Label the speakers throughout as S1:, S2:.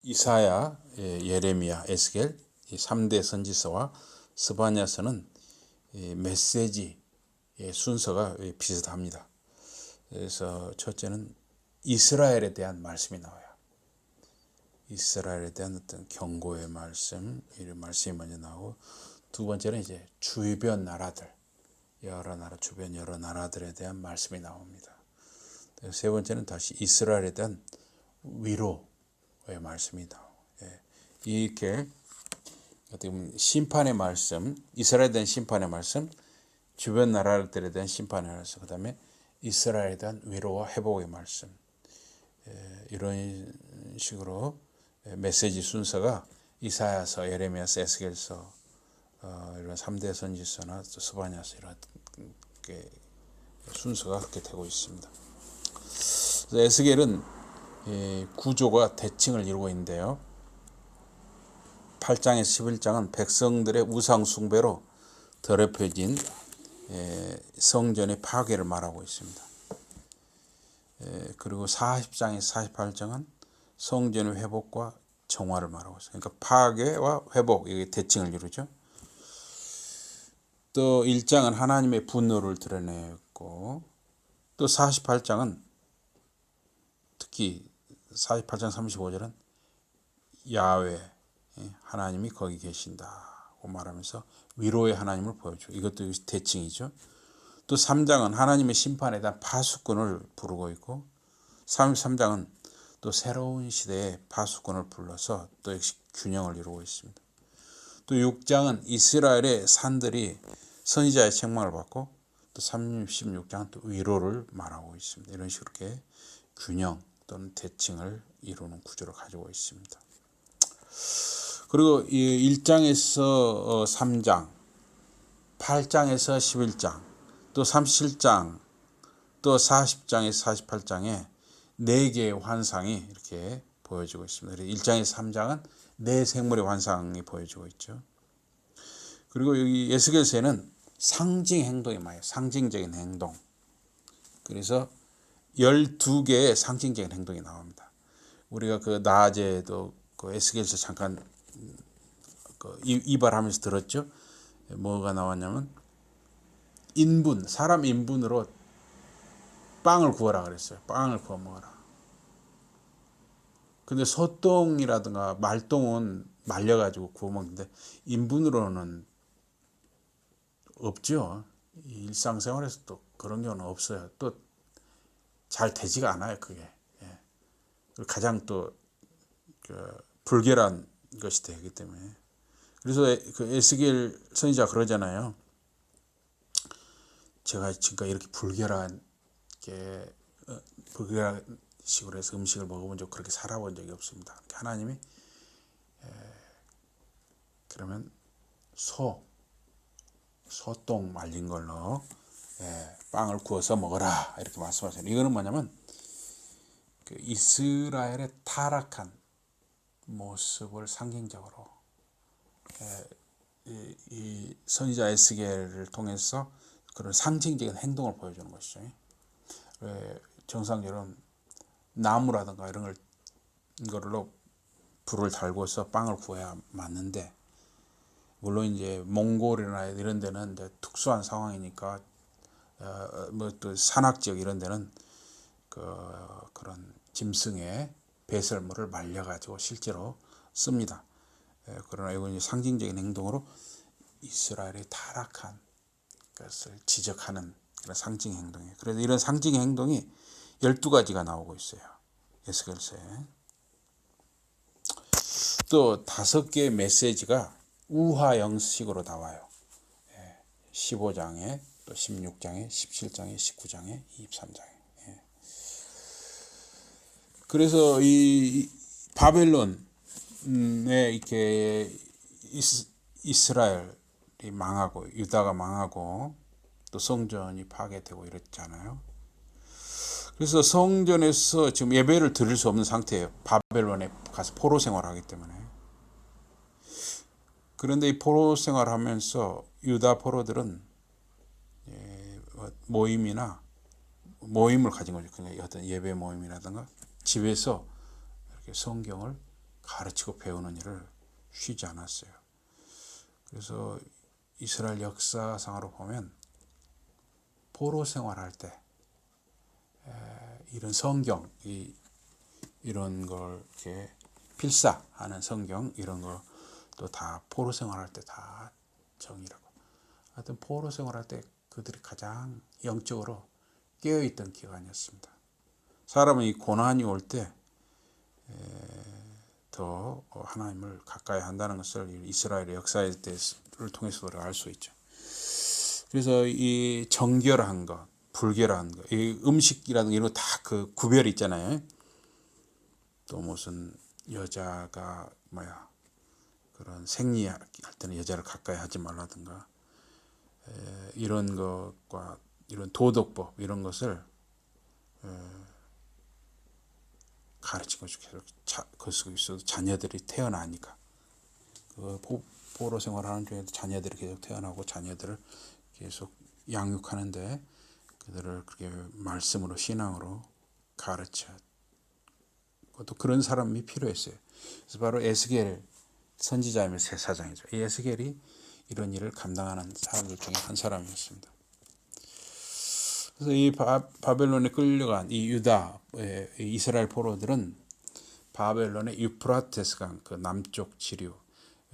S1: 이사야, 예레미야, 에스겔 이 3대 선지서와 스바냐서는 메시지 순서가 비슷합니다. 그래서 첫째는 이스라엘에 대한 말씀이 나와요. 이스라엘에 대한 어떤 경고의 말씀, 이런 말씀이 먼저 나오고, 두 번째는 이제 주변 나라들, 여러 나라, 주변 여러 나라들에 대한 말씀이 나옵니다. 세 번째는 다시 이스라엘에 대한 위로의 말씀이 나오고, 이렇게 어떻게 보면 심판의 말씀, 이스라엘에 대한 심판의 말씀, 주변 나라들에 대한 심판의 말씀, 그 다음에 이스라엘에 대한 위로와 회복의 말씀, 이런 식으로 메시지 순서가 이사야서, 예레미야서, 에스겔서, 이런 3대 선지서나 또 스바냐서 이런 순서가 그렇게 되고 있습니다. 에스겔은 구조가 대칭을 이루고 있는데요. 8장에서 11장은 백성들의 우상 숭배로 더럽혀진 성전의 파괴를 말하고 있습니다. 그리고 40장에서 48장은 성전의 회복과 정화를 말하고 있어요. 그러니까 파괴와 회복, 이게 대칭을 이루죠. 또 1장은 하나님의 분노를 드러내고, 또 48장은 특히 48장 35절은 야훼, 하나님이 거기 계신다고 말하면서 위로의 하나님을 보여줘. 이것도 대칭이죠. 또 3장은 하나님의 심판에 대한 파수꾼을 부르고 있고, 33장은 또 새로운 시대의 파수꾼을 불러서 또 역시 균형을 이루고 있습니다. 또 6장은 이스라엘의 산들이 선지자의 책망을 받고, 또 36장은 또 위로를 말하고 있습니다. 이런 식으로 이렇게 균형 또는 대칭을 이루는 구조를 가지고 있습니다. 그리고 1장에서 3장, 8장에서 11장, 또 37장, 또 40장에서 48장에 4개의 환상이 이렇게 보여지고 있습니다. 1장에서 3장은 4생물의 환상이 보여지고 있죠. 그리고 여기 에스겔서에는 상징 행동이 많아요. 상징적인 행동. 그래서 12개의 상징적인 행동이 나옵니다. 우리가 그 낮에도 그 에스겔서 잠깐 이발하면서 들었죠. 뭐가 나왔냐면 인분, 사람 인분으로 빵을 구워라 그랬어요. 빵을 구워 먹어라. 근데 소똥이라든가 말똥은 말려가지고 구워 먹는데 인분으로는 없죠. 일상생활에서 또 그런 경우는 없어요. 또 잘 되지가 않아요, 그게. 가장 또 불결한 것이 되기 때문에. 그래서 그 에스겔 선지자 그러잖아요. 제가 지금까지 이렇게 불결한 식으로 해서 음식을 먹어본 적, 그렇게 살아본 적이 없습니다. 하나님이 그러면 소똥 말린 걸로 빵을 구워서 먹어라, 이렇게 말씀하세요. 이거는 뭐냐면 그 이스라엘의 타락한 모습을 상징적으로 이 선지자 에스겔을 통해서 그런 상징적인 행동을 보여주는 것이죠. 정상적으로 나무라든가 이런 걸로 불을 달고서 빵을 구워야 맞는데, 물론 이제 몽골이나 이런 데는 이제 특수한 상황이니까 뭐 또 산악 지역 이런 데는 그런 짐승의 배설물을 말려가지고 실제로 씁니다. 그러나 이건 이제 상징적인 행동으로 이스라엘의 타락한 것을 지적하는 그런 상징 행동이에요. 그래서 이런 상징 행동이 12가지가 나오고 있어요. 에스겔서에. 또 5개의 메시지가 우화 형식으로 나와요. 15장에, 또 16장에, 17장에, 19장에, 23장에. 그래서 이 바벨론에 이렇게 이스라엘이 망하고, 유다가 망하고, 또 성전이 파괴되고 이랬잖아요. 그래서 성전에서 지금 예배를 드릴 수 없는 상태예요. 바벨론에 가서 포로 생활하기 때문에. 그런데 이 포로 생활하면서 유다 포로들은 모임을 가진 거죠. 그러니까 어떤 예배 모임이라든가 집에서 이렇게 성경을 가르치고 배우는 일을 쉬지 않았어요. 그래서 이스라엘 역사상으로 보면 포로 생활할 때 이런 성경, 이런 걸 이렇게 필사하는 성경 이런 거 또 다 포로 생활할 때 다 정의라고. 하여튼 포로 생활할 때 그들이 가장 영적으로 깨어있던 기간이었습니다. 사람은 이 고난이 올 때 더 하나님을 가까이 한다는 것을 이스라엘의 역사를 통해서도 알 수 있죠. 그래서 이 정결한 것, 불결한 것, 이 음식이라든가 이런 거 다 그 구별이 있잖아요. 또 무슨 여자가 그런 생리할 때는 여자를 가까이 하지 말라든가 이런 것과 이런 도덕법 이런 것을 가르치고 계속 그 속에서 자녀들이 태어나니까 그 포로 생활하는 중에도 자녀들이 계속 태어나고 자녀들을 계속 양육하는데 그들을 그렇게 말씀으로 신앙으로 가르쳐. 또 그런 사람이 필요했어요. 그래서 바로 에스겔 선지자이며 제사장이죠. 이 에스겔이 이런 일을 감당하는 사람들 중에 한 사람이었습니다. 그래서 이 바벨론에 끌려간 이 유다 이스라엘 포로들은 바벨론의 유프라테스강 그 남쪽 지류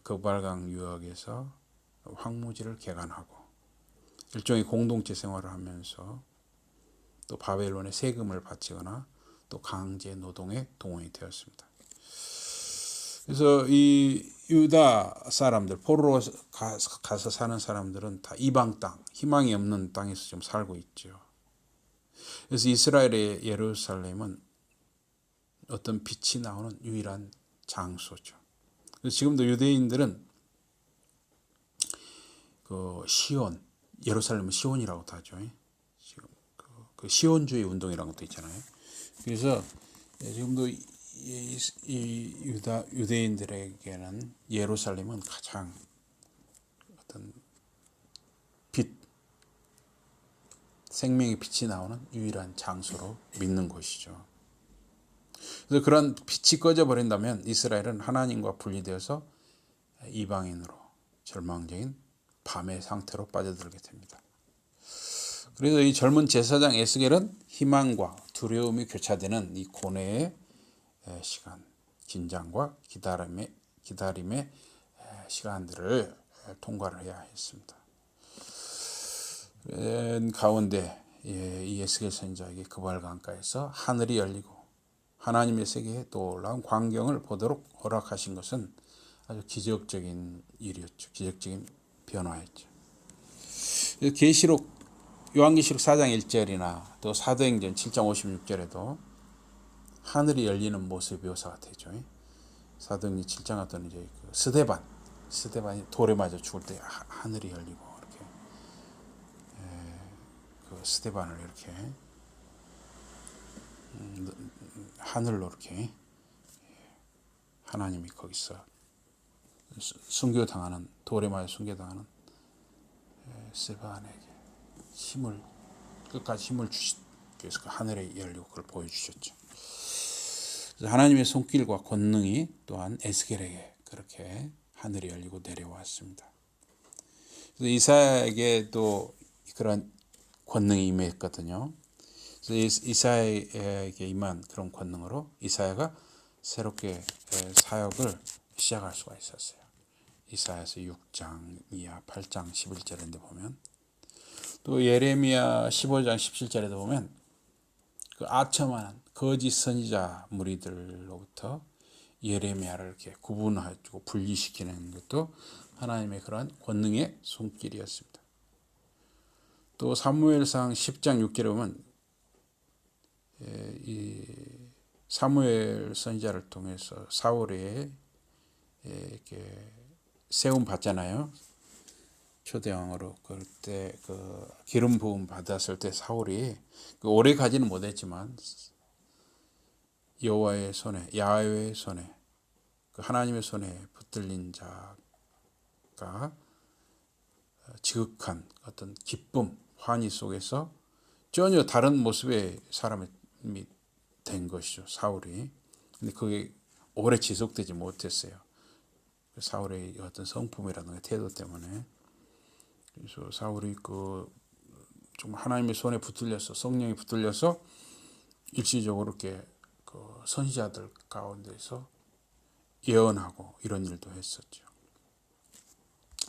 S1: 그발강 유역에서 황무지를 개간하고 일종의 공동체 생활을 하면서 또 바벨론의 세금을 바치거나 또 강제 노동에 동원이 되었습니다. 그래서 이 유다 사람들, 포로로 가서 사는 사람들은 다 이방 땅, 희망이 없는 땅에서 좀 살고 있죠. 그래서 이스라엘의 예루살렘은 어떤 빛이 나오는 유일한 장소죠. 그래서 지금도 유대인들은 그 시온, 예루살렘은 시온이라고도 하죠. 지금 그 시온주의 운동이라는 것도 있잖아요. 그래서 지금도 이 유대인들에게는 예루살렘은 가장 어떤 빛, 생명의 빛이 나오는 유일한 장소로 믿는 곳이죠. 그래서 그런 빛이 꺼져버린다면 이스라엘은 하나님과 분리되어서 이방인으로 절망적인 밤의 상태로 빠져들게 됩니다. 그래서 이 젊은 제사장 에스겔은 희망과 두려움이 교차되는 이 고뇌의 시간, 긴장과 기다림의 시간들을 통과를 해야 했습니다. 가운데 이 에스겔 선지자에게 그발 강가에서 하늘이 열리고 하나님의 세계에 떠올라온 광경을 보도록 허락하신 것은 아주 기적적인 일이었죠. 기적적인 변화였죠. 요한계시록 4장 1절이나 또 사도행전 7장 56절에도 하늘이 열리는 모습이 묘사가 되죠. 사도행전 7장 같은 이제 그 스데반이 돌에 맞아 죽을 때 하늘이 열리고 이렇게 그 스데반을 이렇게 하늘로 이렇게 하나님이 거기서 순교당하는 돌에 맞아 순교당하는 스데반에게 끝까지 힘을 주시. 그래서 그 하늘에 열리고 그걸 보여주셨죠. 하나님의 손길과 권능이 또한 에스겔에게 그렇게 하늘이 열리고 내려왔습니다. 그래서 이사야에게도 그런 권능이 임했거든요. 그래서 이사야에게 임한 그런 권능으로 이사야가 새롭게 사역을 시작할 수가 있었어요. 이사야서 6장 이하 8장 11절인데 보면 또 예레미야 15장 17절에도 보면 그 아첨하는 거짓 선지자 무리들로부터 예레미야를 이렇게 구분하고 분리시키는 것도 하나님의 그러한 권능의 손길이었습니다. 또 사무엘상 10장 6절에 보면 이 사무엘 선지자를 통해서 사울이 이렇게 세움 받잖아요. 초대왕으로 그때 그 기름 부음 받았을 때 사울이 오래 가지는 못했지만 여호와의 손에 야훼의 손에 그 하나님의 손에 붙들린 자가 지극한 어떤 기쁨 환희 속에서 전혀 다른 모습의 사람이 된 것이죠. 사울이. 근데 그게 오래 지속되지 못했어요. 사울의 어떤 성품이라든가 태도 때문에. 그래서 사울이 좀 하나님의 손에 붙들려서, 성령이 붙들려서 일시적으로 이렇게 선지자들 가운데서 예언하고 이런 일도 했었죠.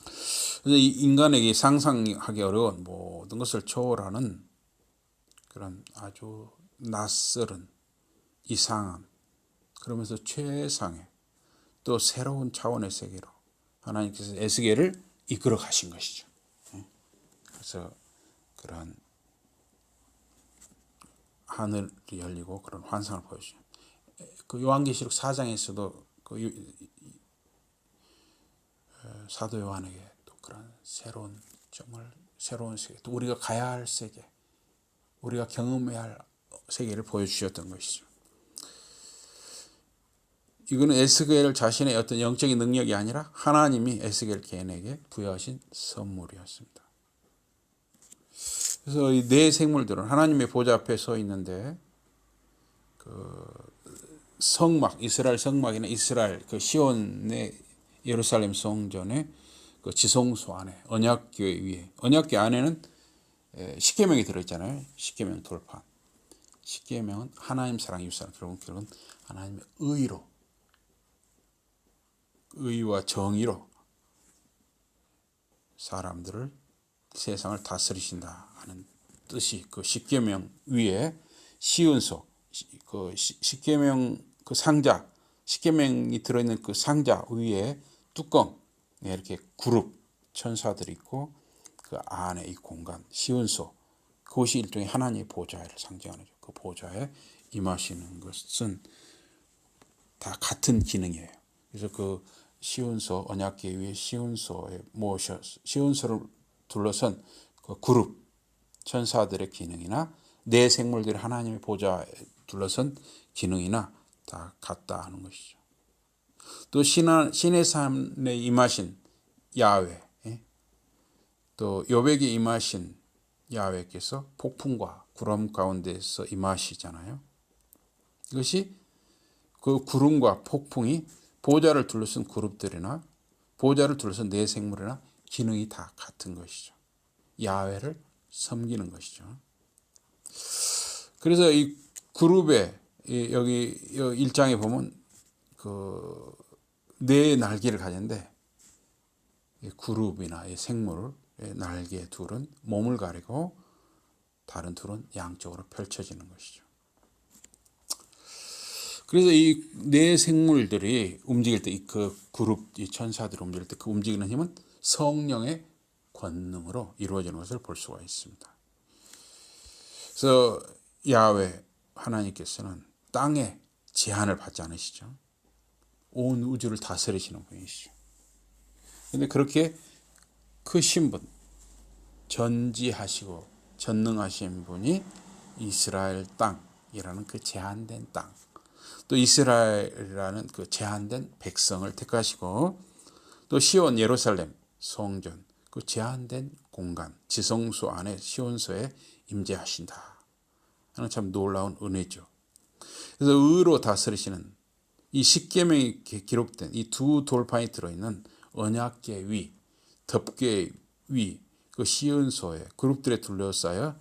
S1: 그래서 이 인간에게 상상하기 어려운 모든 것을 초월하는 그런 아주 낯설은, 이상한, 그러면서 최상의 또 새로운 차원의 세계로 하나님께서 에스겔을 이끌어 가신 것이죠. 그래서 그런 하늘이 열리고 그런 환상을 보여주죠. 요한계시록 4장에서도 사도 요한에게 또 그런 새로운, 정말 새로운 세계, 또 우리가 가야 할 세계, 우리가 경험해야 할 세계를 보여주셨던 것이죠. 이거는 에스겔 자신의 어떤 영적인 능력이 아니라 하나님이 에스겔 개인에게 부여하신 선물이었습니다. 그래서 이 네 생물들은 하나님의 보좌 앞에 서 있는데 성막, 이스라엘 성막이나 이스라엘 시온의 예루살렘 성전의 지성소 안에, 언약궤 위에, 언약궤 안에는 십계명이 들어있잖아요. 십계명 돌판. 십계명은 하나님 사랑, 이웃 사랑, 결국은 하나님의 의로, 의와 정의로 사람들을, 세상을 다스리신다 하는 뜻이 십계명 위에 시은소, 십계명 상자, 십계명이 들어있는 상자 위에 뚜껑, 이렇게 그룹 천사들이 있고 그 안에 이 공간, 시은소, 그것이 일종의 하나님의 보좌를 상징하는 거죠. 그 보좌에 임하시는 것은 다 같은 기능이에요. 그래서 시온소, 언약궤 위에 시온소에 시온소를 둘러선 그룹 천사들의 기능이나 내 생물들이 하나님의 보좌에 둘러선 기능이나 다 같다 하는 것이죠. 또 신의 산에 임하신 야훼, 또 요백에 임하신 야훼께서 폭풍과 구름 가운데서 임하시잖아요. 이것이 그 구름과 폭풍이 보좌를 둘러쓴 그룹들이나 보좌를 둘러쓴 내 생물이나 기능이 다 같은 것이죠. 야훼를 섬기는 것이죠. 그래서 이 그룹에 여기 1장에 보면 네 날개를 가졌는데 그룹이나 생물 날개 둘은 몸을 가리고 다른 둘은 양쪽으로 펼쳐지는 것이죠. 그래서 이 네 생물들이 움직일 때, 그룹, 이 천사들이 움직일 때 그 움직이는 힘은 성령의 권능으로 이루어지는 것을 볼 수가 있습니다. 그래서 야훼 하나님께서는 땅에 제한을 받지 않으시죠. 온 우주를 다스리시는 분이시죠. 그런데 그렇게 크신 분, 전지하시고 전능하신 분이 이스라엘 땅이라는 그 제한된 땅, 또 이스라엘이라는 그 제한된 백성을 택하시고, 또 시온 예루살렘 성전, 그 제한된 공간, 지성소 안에 시온소에 임재하신다 하는 참 놀라운 은혜죠. 그래서 의로 다스리시는 이 십계명이 기록된 이 두 돌판이 들어있는 언약궤 위, 덮궤 위, 그 시온소에 그룹들에 둘러싸여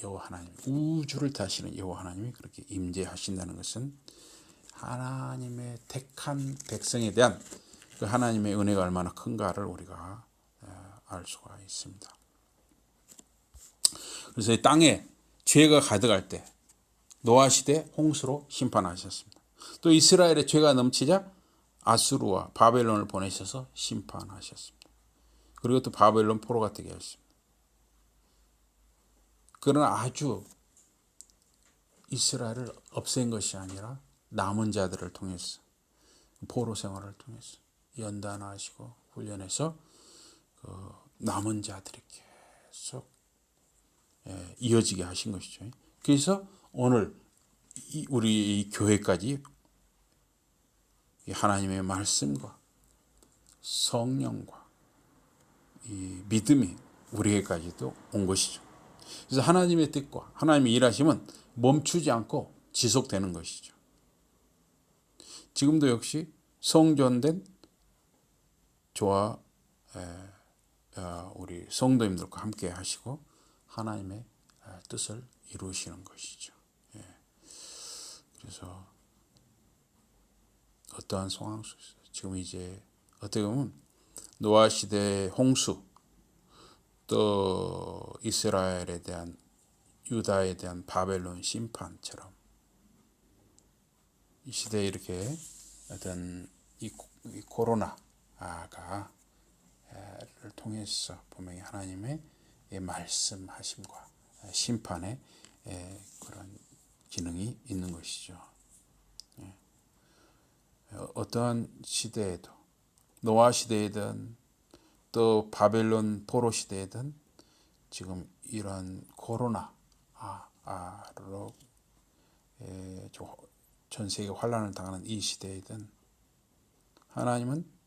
S1: 여호와 하나님, 우주를 다스리는 여호와 하나님이 그렇게 임재하신다는 것은 하나님의 택한 백성에 대한 그 하나님의 은혜가 얼마나 큰가를 우리가 알 수가 있습니다. 그래서 이 땅에 죄가 가득할 때 노아 시대 홍수로 심판하셨습니다. 또 이스라엘의 죄가 넘치자 아수르와 바벨론을 보내셔서 심판하셨습니다. 그리고 또 바벨론 포로가 되게 하셨습니다. 그러나 아주 이스라엘을 없앤 것이 아니라 남은 자들을 통해서, 포로 생활을 통해서 연단하시고 훈련해서 남은 자들이 계속 이어지게 하신 것이죠. 그래서 오늘 우리 이 교회까지 하나님의 말씀과 성령과 이 믿음이 우리에게까지도 온 것이죠. 그래서 하나님의 뜻과 하나님의 일하심은 멈추지 않고 지속되는 것이죠. 지금도 역시 성전된 저와 우리 성도님들과 함께 하시고 하나님의 뜻을 이루시는 것이죠. 그래서 어떠한 상황 속에서 지금 이제 어떻게 보면 노아 시대의 홍수, 또 이스라엘에 대한, 유다에 대한 바벨론 심판처럼 이 시대에 이렇게 어떤 이 코로나가 를 통해서 분명히 하나님의 말씀하심과 심판의 그런 기능이 있는 것이죠. 어떠한 시대에도, 노아 시대이든 또 바벨론 포로 시대이든 지금 이런 코로나로 전 세계 환란을 당하는 이 시대이든 하나님은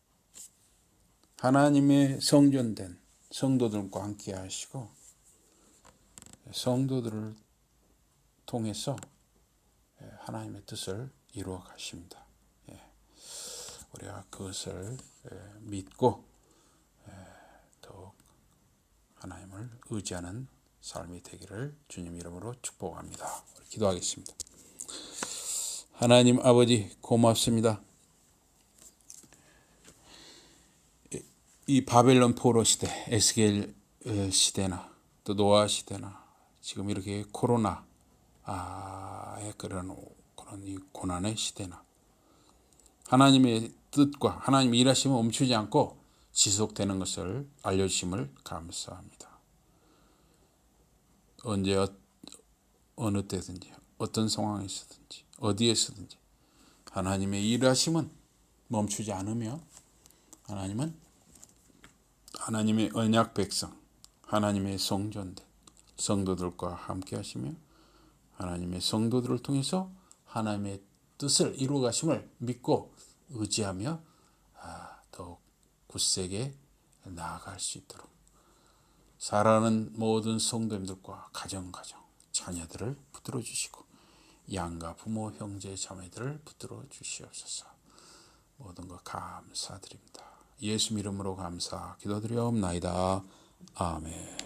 S1: 하나님의 성전된 성도들과 함께 하시고 성도들을 통해서 하나님의 뜻을 이루어 가십니다. 우리가 그것을 믿고 더욱 하나님을 의지하는 삶이 되기를 주님 이름으로 축복합니다. 기도하겠습니다. 하나님 아버지 고맙습니다. 이 바벨론 포로 시대, 에스겔 시대나 또 노아 시대나 지금 이렇게 코로나의 그런 이 고난의 시대나 하나님의 뜻과 하나님의 일하심은 멈추지 않고 지속되는 것을 알려주심을 감사합니다. 언제 어느 때든지 어떤 상황에서든지 어디에서든지 하나님의 일하심은 멈추지 않으며 하나님은 하나님의 언약 백성, 하나님의 성전된 성도들과 함께 하시며 하나님의 성도들을 통해서 하나님의 뜻을 이루어 가심을 믿고 의지하며 더욱 굳세게 나아갈 수 있도록 사랑하는 모든 성도님들과 가정 자녀들을 붙들어 주시고 양가 부모 형제 자매들을 붙들어 주시옵소서. 모든 것 감사드립니다. 예수 이름으로 감사 기도드리옵나이다. 아멘.